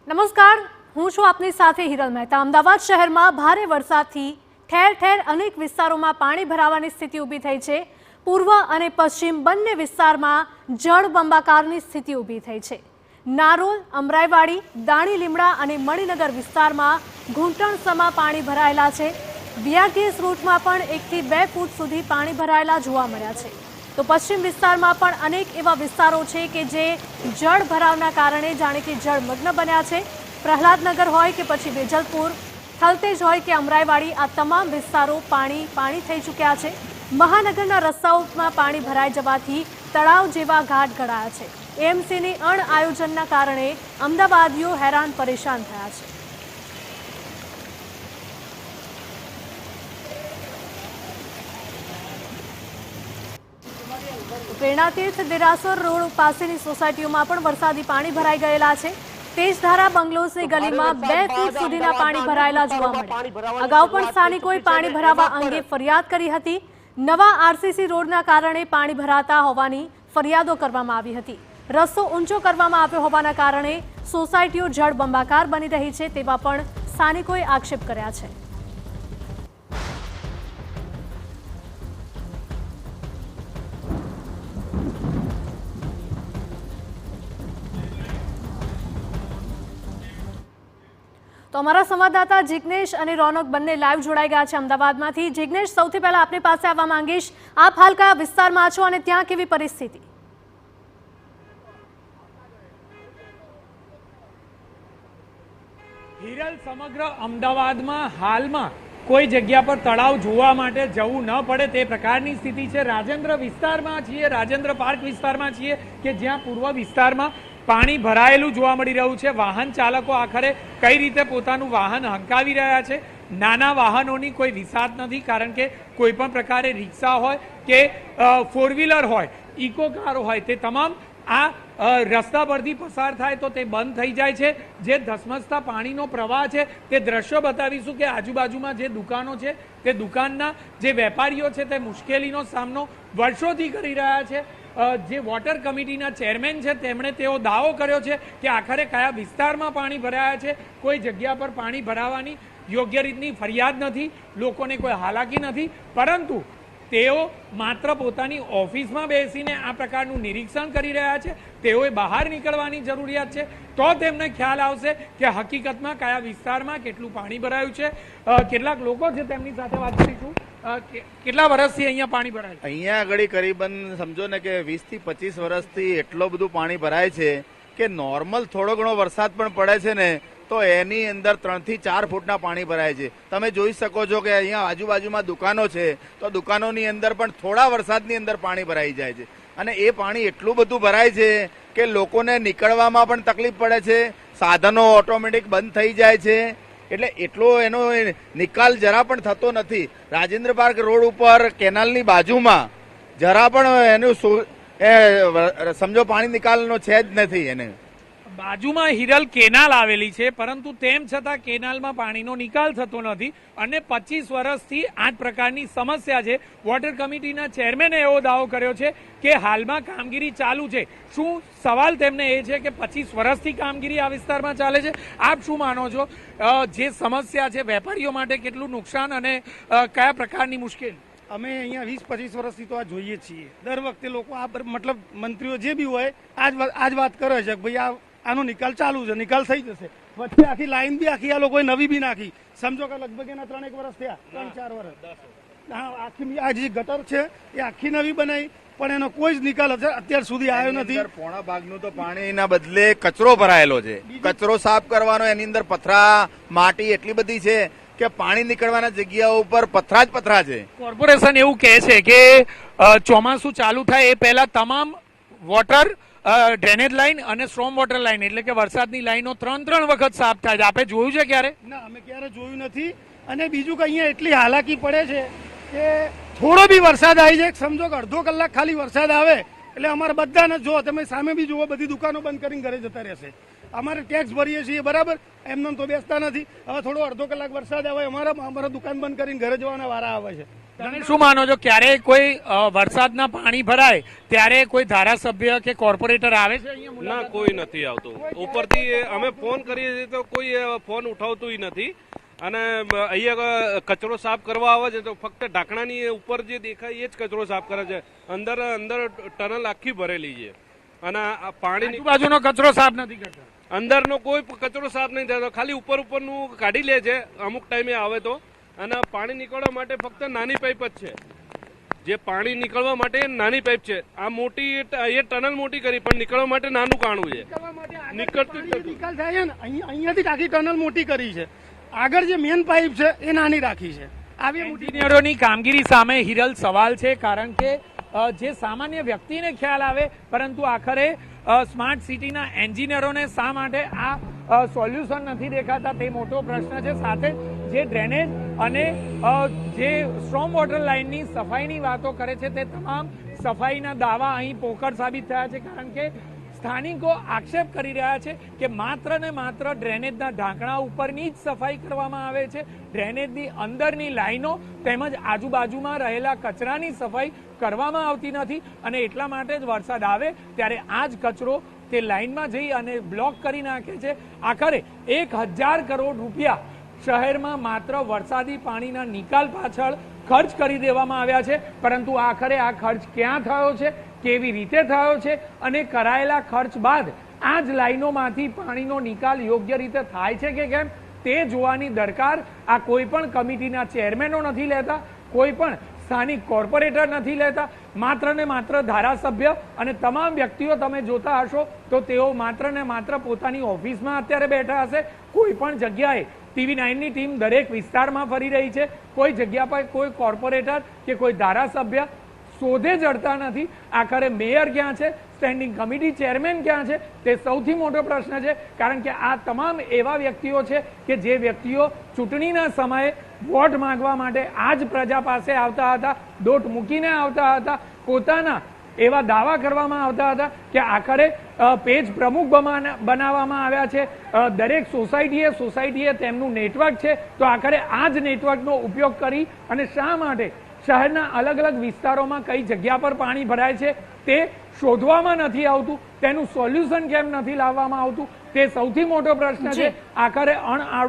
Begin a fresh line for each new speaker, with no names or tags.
નમસ્કાર, હું છું આપની સાથે હિરલ મહેતા। અમદાવાદ શહેરમાં ભારે વરસાદથી ઠેર ઠેર અનેક વિસ્તારોમાં પાણી ભરાવાની સ્થિતિ ઊભી થઈ છે। પૂર્વ અને પશ્ચિમ બંને વિસ્તારમાં જળબંબાકારની સ્થિતિ ઊભી થઈ છે। નારોલ, અમરાઈવાડી, દાણી લીમડા અને મણિનગર વિસ્તારમાં ઘૂંટણસમા પાણી ભરાયેલા છે। બીઆરટીએસ રૂટમાં પણ 1 થી 2 ફૂટ સુધી પાણી ભરાયેલા જોવા મળ્યા છે। તો પશ્ચિમ વિસ્તારમાં પણ અનેક એવા વિસ્તારો છે કે જે જળ ભરાવના કારણે જાણે કે જળમગ્ન બન્યા છે। પ્રહલાદનગર હોય કે પછી વેજલપુર, થલતેજ હોય કે અમરાઈવાડી, આ તમામ વિસ્તારો પાણી થઈ ચૂક્યા છે। મહાનગરના રસ્તાઓમાં પાણી ભરાઈ જવાથી તળાવ જેવા ઘાટ ઘડાયા છે। એએમસીની અણઆયોજનના કારણે અમદાવાદીઓ હેરાન પરેશાન થયા છે। પ્રેરણાતીર્થ દેરાસર રોડ પાસેની સોસાયટીઓમાં પણ વરસાદી પાણી ભરાઈ ગયેલા છે। તેજધારા બંગલોઝની ગલીમાં 2 ફૂટ સુધીના પાણી ભરાયેલા જોવા મળ્યા। અગાઉ પણ સ્થાનિકોએ પાણી ભરાવા અંગે ફરિયાદ કરી હતી। નવા આરસીસી રોડના કારણે પાણી ભરાતા હોવાની ફરિયાદો કરવામાં આવી હતી। રસ્તો ઊંચો કરવામાં આવ્યો હોવાના કારણે સોસાયટીઓ જળબંબાકાર બની રહી છે તેવા પણ સ્થાનિકોએ આક્ષેપ કર્યા છે। તો અમારા સંવાદદાતા જિગ્નેશ અને રોનક બંને લાઈવ જોડાઈ ગયા છે અમદાવાદમાંથી। જિગ્નેશ, સૌથી પહેલા આપની પાસે આવવા માંગીશ, આપ હાલ કયા વિસ્તારમાં છો અને ત્યાં કેવી પરિસ્થિતિ?
હિરલ, સમગ્ર અમદાવાદમાં હાલમાં કોઈ જગ્યા પર તળાવ જોવા માટે જવું ન પડે તે પ્રકારની સ્થિતિ છે। રાજેન્દ્ર વિસ્તારમાં છીએ, રાજેન્દ્ર પાર્ક વિસ્તારમાં છીએ કે જ્યાં પૂર્વ વિસ્તારમાં પાણી ભરાયેલું જોવા મળી રહ્યું છે। વાહન ચાલકો આખરે કઈ રીતે પોતાનું વાહન હંકાવી રહ્યા છે। નાના વાહનોની કોઈ વિસાત નથી, કારણ કે કોઈ પણ પ્રકારે રિક્ષા હોય કે 4 વ્હીલર હોય, ઇકો કાર હોય, તે તમામ આ રસ્તા પરથી પસાર થાય તો તે બંધ થઈ જાય છે। જે ધસમસતા પાણીનો પ્રવાહ છે તે દ્રશ્યો બતાવીશું કે આજુબાજુમાં જે દુકાનો છે તે દુકાનના જે વેપારીઓ છે તે મુશ્કેલીનો સામનો વર્ષોથી કરી રહ્યા છે। જે વોટર કમિટીના ચેરમેન છે તેમણે તેઓ દાવો કર્યો છે કે આખરે કયા વિસ્તારમાં પાણી ભરાયા છે। કોઈ જગ્યા પર પાણી ભરાવાની યોગ્ય રીતની ફરિયાદ નથી, લોકોને કોઈ હાલાકી નથી, પરંતુ તેઓ માત્ર પોતાની ઓફિસમાં બેસીને આ પ્રકારનું નિરીક્ષણ કરી રહ્યા છે। તેઓએ બહાર નીકળવાની જરૂરિયાત છે, તો તેમને ખ્યાલ આવશે કે હકીકતમાં કયા વિસ્તારમાં કેટલું પાણી ભરાયું છે। કેટલાક લોકો છે તેમની સાથે વાત કરીશું। કેટલા વર્ષથી અહીંયા પાણી ભરાય?
અહીંયા આગળ કરીબન સમજો ને કે 20 થી 25 વર્ષથી એટલું બધું પાણી ભરાય છે કે નોર્મલ થોડો ઘણો વરસાદ પણ પડે છે ને તો એની અંદર 3 થી 4 ફૂટના પાણી ભરાય છે। તમે જોઈ શકો છો કે અહીંયા આજુબાજુમાં દુકાનો છે તો દુકાનોની અંદર પણ થોડા વરસાદની અંદર પાણી ભરાઈ જાય છે અને એ પાણી એટલું બધું ભરાય છે કે લોકોને નીકળવામાં પણ તકલીફ પડે છે। સાધનો ઓટોમેટિક બંધ થઈ જાય છે, એટલે એટલો એનો નિકાલ જરા પણ થતો નથી। રાજેન્દ્ર પાર્ક રોડ ઉપર કેનાલની બાજુમાં જરા પણ એનું સમજો પાણી નિકાલનો છે જ નથી। એને
બાજુમાં હિરલ કેનાલ આવેલી છે, પરંતુ તેમ છતાં કેનાલમાં પાણીનો નિકાલ થતો નથી અને 25 વર્ષથી આ જ પ્રકારની સમસ્યા છે। વોટર કમિટીના ચેરમેને એવો દાવો કર્યો છે કે હાલમાં કામગીરી ચાલુ છે। શું સવાલ તેમને એ છે કે 25 વર્ષથી કામગીરી આ વિસ્તારમાં ચાલે છે? આપ શું માનો છો, જે સમસ્યા છે વેપારીઓ માટે કેટલું નુકસાન અને કયા પ્રકારની મુશ્કેલી?
અમે અહીંયા 20-25 વર્ષથી તો આ જોઈએ છીએ। દર વખતે લોકો આ મતલબ મંત્રીઓ જે બી હોય આ જ વાત કરે છે કે ભાઈ આનો નિકાલ ચાલુ છે, નિકાલ થઈ જશે। વચ્ચે આખી લાઈન બી આખી આ લોકોએ નવી બી નાખી, સમજો કે લગભગ એના 3-1 વર્ષ થયા, 3-4 વર્ષ। હા, આખી આ જે ગટર છે એ આખી નવી બનાવી પણ એનો કોઈ જ નિકાલ અત્યાર સુધી આવ્યો નથી।
પોણા ભાગનું તો પાણીના બદલે કચરો ભરાયેલો છે। કચરો સાફ કરવાનો, એની અંદર પથરા માટી એટલી બધી છે કે પાણી નીકળવાના જગ્યાઓ ઉપર પથરા જ પથરા છે।
કોર્પોરેશન એવું કહે છે કે ચોમાસું ચાલુ થાય એ પહેલા તમામ વોટર ડ્રેનેજ લાઈન અને સ્ટ્રોમ વોટર લાઈન એટલે કે વરસાદની લાઈનો 3 વખત સાફ થાય છે। આપણે જોયું છે ક્યારે?
ના, અમે ક્યારે જોયું નથી। અને બીજું કે અહીંયા એટલી હાલાકી પડે છે કે થોડો બી વરસાદ આવી જાય, સમજો કે અડધો કલાક ખાલી વરસાદ આવે એટલે અમારે બધાને જો તમે સામે બી જુઓ, બધી દુકાનો બંધ કરીને ઘરે જતા રહેશે। અમારે ટેક્સ ભરીએ છીએ બરાબર, એમને તો બેસતા નથી। હવે થોડો અડધો કલાક વરસાદ આવે અમારા દુકાન બંધ કરીને ઘરે જવાના વારા આવે છે।
તમે શું માનો છો ક્યારે કોઈ વરસાદના પાણી ભરાય ત્યારે કોઈ ધારાસભ્ય કે કોર્પોરેટર આવે છે અહીંયા
ના
મુલાકાત?
કોઈ નથી આવતું ઉપરથી અમે ફોન કરીએ છીએ તો કોઈ ફોન ઉઠાવતું નથી અને અહીંયા કચરો સાફ કરવા આવે છે તો ફક્ત ઢાંકણાની ઉપર જે દેખાય એ જ કચરો સાફ કરે છે અંદર ટનલ આખી ભરેલી છે અને આ પાણી
આજુબાજુનો કચરો સાફ નથી કરતા.
અંદરનો કોઈ કચરો સાફ નહીં થતો ખાલી ઉપરનું કાઢી લે છે અમુક ટાઈમે આવે તો અને પાણી નીકળવા માટે ફક્ત નાની પાઇપ જ છે જે પાણી નીકળવા માટે નાની પાઇપ છે આ મોટી એ ટનલ મોટી કરી પણ નીકળવા માટે નાનું કાણું છે નીકળતું જ નથી.
નિકાલ થાય છે ને અહીંયાથી જ આખી ટનલ મોટી કરી છે આગળ જે મેન પાઇપ છે એ નાની રાખી છે આવી મોટી
એન્જિનિયરોની કામગીરી સામે હિરલ સવાલ છે કારણ કે જે સામાન્ય વ્યક્તિને ખ્યાલ આવે પરંતુ આખરે સ્માર્ટ સિટીના એન્જિનિયરોને શા માટે આ સોલ્યુશન નથી દેખાતા તે મોટો પ્રશ્ન છે. સાથે જે ડ્રેનેજ અને જે સ્ટ્રોમ વોટર લાઇનની સફાઈની વાતો કરે છે તે તમામ સફાઈના દાવા અહીં પોકળ સાબિત થયા છે કારણ કે સ્થાનિકો આક્ષેપ કરી રહ્યા છે કે માત્ર ને માત્ર ડ્રેનેજના ઢાંકણા ઉપરની જ સફાઈ કરવામાં આવે છે. ડ્રેનેજની અંદરની લાઈનો તેમજ આજુબાજુમાં રહેલા કચરાની સફાઈ કરવામાં આવતી નથી અને એટલા માટે જ વરસાદ આવે ત્યારે આ જ કચરો તે લાઈનમાં જઈ અને બ્લોક કરી નાખે છે. આખરે 1000 કરોડ રૂપિયા શહેરમાં માત્ર વરસાદી પાણીના નિકાલ પાછળ ખર્ચ કરી દેવામાં આવ્યા છે પરંતુ આખરે આ ખર્ચ ક્યાં થયો છે, કેવી રીતે થયો છે અને કરાયેલા ખર્ચ બાદ આ જ લાઈનોમાંથી પાણીનો નિકાલ યોગ્ય રીતે થાય છે કે કેમ તે જોવાની દરકાર આ કોઈ પણ કમિટીના ચેરમેનો નથી લેતા, કોઈ પણ સ્થાનિક કોર્પોરેટર નથી લેતા. માત્ર ને માત્ર ધારાસભ્ય અને તમામ વ્યક્તિઓ તમે જોતા હશો તો તેઓ માત્ર ને માત્ર પોતાની ઓફિસમાં અત્યારે બેઠા હશે. કોઈ પણ જગ્યાએ TV9ની ટીમ દરેક વિસ્તારમાં ફરી રહી છે. કોઈ જગ્યા પર કોઈ કોર્પોરેટર કે કોઈ ધારાસભ્ય શોધે જડતા નથી. આખરે મેયર ક્યાં છે, સ્ટેન્ડિંગ કમિટી ચેરમેન ક્યાં છે તે સૌથી મોટો પ્રશ્ન છે કારણ કે આ તમામ એવા વ્યક્તિઓ છે કે જે વ્યક્તિઓ ચૂંટણીના સમયે વોટ માંગવા માટે આ જ પ્રજા પાસે આવતા હતા, દોટ મૂકીને આવતા હતા, પોતાના એવા દાવા કરવામાં આવતા હતા કે આખરે પેજ પ્રમુખ બનાવવામાં આવ્યા છે. દરેક સોસાયટીએ તેમનું નેટવર્ક છે તો આખરે આ જ નેટવર્કનો ઉપયોગ કરી અને શા માટે શહેરના અલગ અલગ વિસ્તારોમાં કઈ જગ્યા પર પાણી ભરાય છે તે શોધવામાં નથી આવતું, તેનું સોલ્યુશન કેમ નથી લાવવામાં આવતું તે સૌથી મોટો પ્રશ્ન છે. આખરે